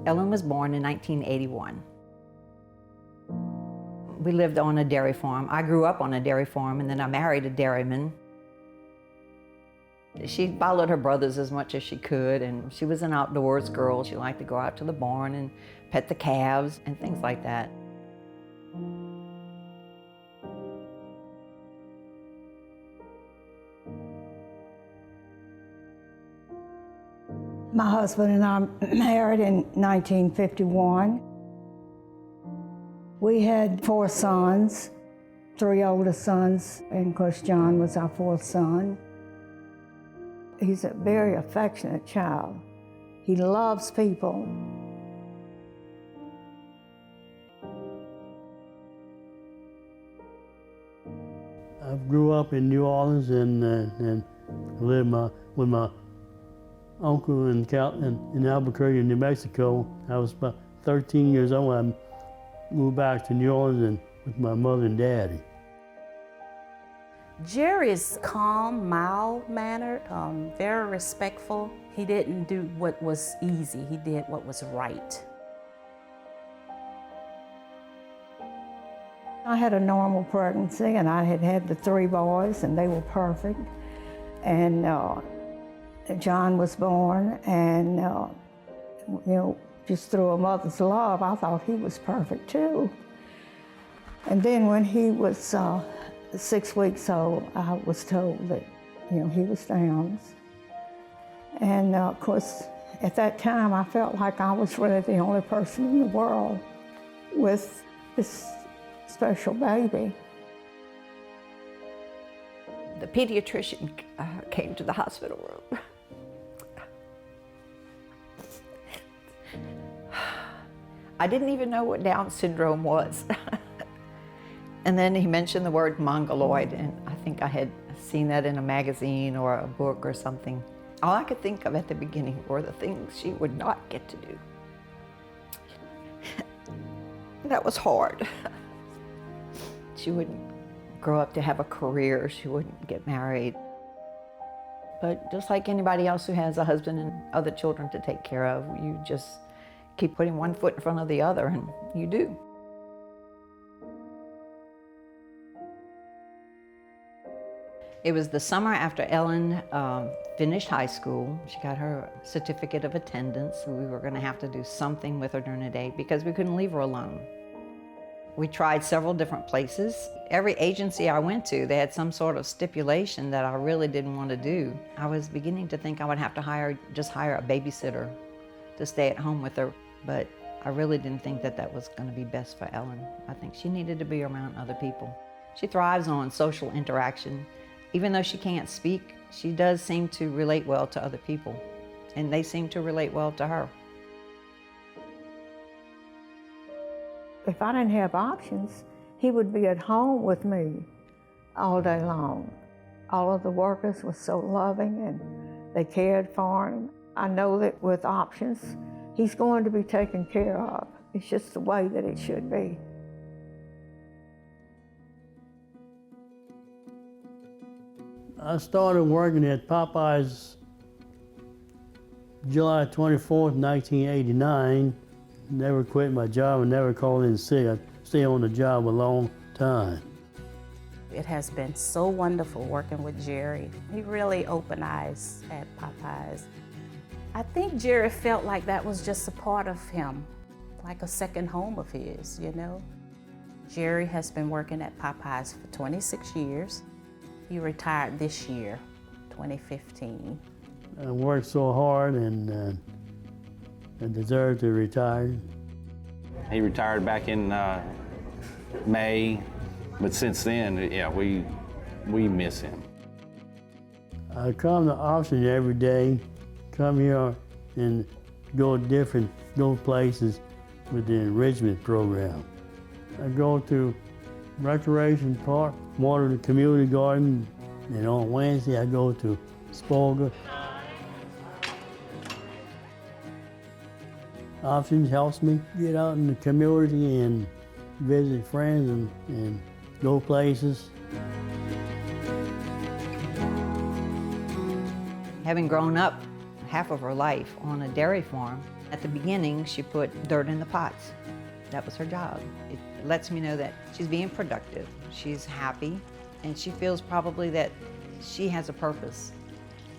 Ellen was born in 1981. We lived on a dairy farm. I grew up on a dairy farm, and then I married a dairyman. She followed her brothers as much as she could, and she was an outdoors girl. She liked to go out to the barn and pet the calves and things like that. My husband and I married in 1951. We had 4 sons, 3 older sons, and of course John was our 4th son. He's a very affectionate child. He loves people. I grew up in New Orleans and lived with my uncle in Albuquerque, New Mexico. I was about 13 years old when I moved back to New Orleans with my mother and daddy. Jerry is calm, mild-mannered, very respectful. He didn't do what was easy, he did what was right. I had a normal pregnancy, and I had had the 3 boys, and they were perfect. And John was born, and just through a mother's love, I thought he was perfect too. And then when he was 6 weeks old, I was told that he was Downs. And of course, at that time, I felt like I was really the only person in the world with this special baby. The pediatrician came to the hospital room. I didn't even know what Down syndrome was. And then he mentioned the word mongoloid, and I think I had seen that in a magazine or a book or something. All I could think of at the beginning were the things she would not get to do. That was hard. She wouldn't grow up to have a career, she wouldn't get married. But just like anybody else who has a husband and other children to take care of, you just keep putting one foot in front of the other, and you do. It was the summer after Ellen finished high school. She got her certificate of attendance. We were going to have to do something with her during the day because we couldn't leave her alone. We tried several different places. Every agency I went to, they had some sort of stipulation that I really didn't want to do. I was beginning to think I would have to just hire a babysitter to stay at home with her, but I really didn't think that that was going to be best for Ellen. I think she needed to be around other people. She thrives on social interaction. Even though she can't speak, she does seem to relate well to other people, and they seem to relate well to her. If I didn't have options, he would be at home with me all day long. All of the workers were so loving, and they cared for him. I know that with options, he's going to be taken care of. It's just the way that it should be. I started working at Popeyes July 24th, 1989. Never quit my job and never called in sick. I stayed on the job a long time. It has been so wonderful working with Jerry. He really opened eyes at Popeyes. I think Jerry felt like that was just a part of him, like a second home of his, Jerry has been working at Popeyes for 26 years. He retired this year, 2015. I worked so hard and I deserved to retire. He retired back in May, but since then, we miss him. I come to Austin every day, come here and go places with the enrichment program. I go to Recreation Park, water the community garden, and on Wednesday I go to Spolga. Options helps me get out in the community and visit friends and go places. Having grown up half of her life on a dairy farm, At the beginning, she put dirt in the pots. That was her job. It lets me know that she's being productive, she's happy, and she feels probably that she has a purpose.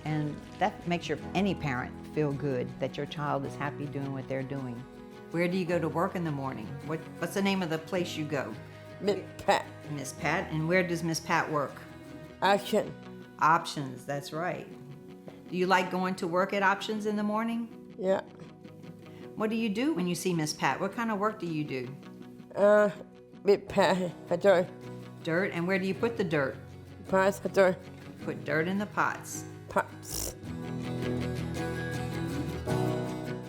And that makes any parent feel good that your child is happy doing what they're doing. Where do you go to work in the morning? What's the name of the place you go? Miss Pat. Miss Pat. And where does Miss Pat work? Action. Options, that's right. Do you like going to work at Options in the morning? Yeah. What do you do when you see Miss Pat? What kind of work do you do? Miss Pat. Dirt. Dirt, and where do you put the dirt? Pots. Dirt. Put dirt in the pots. Pots.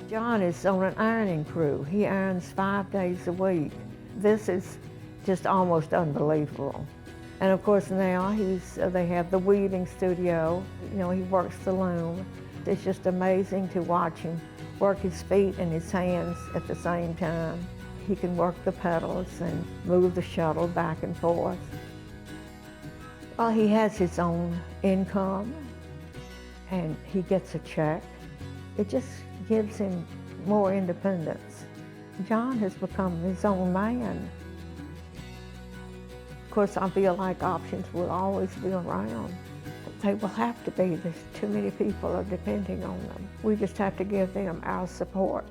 John is on an ironing crew. He irons 5 days a week. This is just almost unbelievable. And of course now they have the weaving studio. You know, he works the loom. It's just amazing to watch him work his feet and his hands at the same time. He can work the pedals and move the shuttle back and forth. Well, he has his own income and he gets a check. It just gives him more independence. John has become his own man. Of course, I feel like Options will always be around. They will have to be. There's too many people are depending on them. We just have to give them our support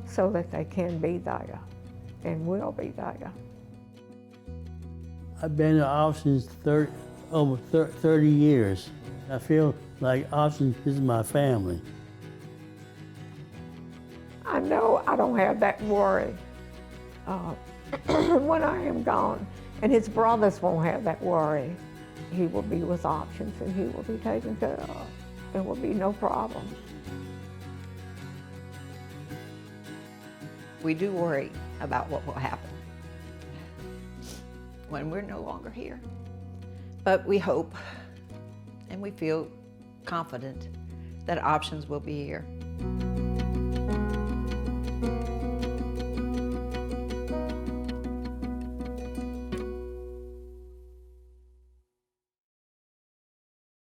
so that they can be there and will be there. I've been to Options over 30 years. I feel like Options is my family. I know I don't have that worry when I am gone, and his brothers won't have that worry. He will be with Options and he will be taken care of. There will be no problem. We do worry about what will happen when we're no longer here. But we hope and we feel confident that Options will be here.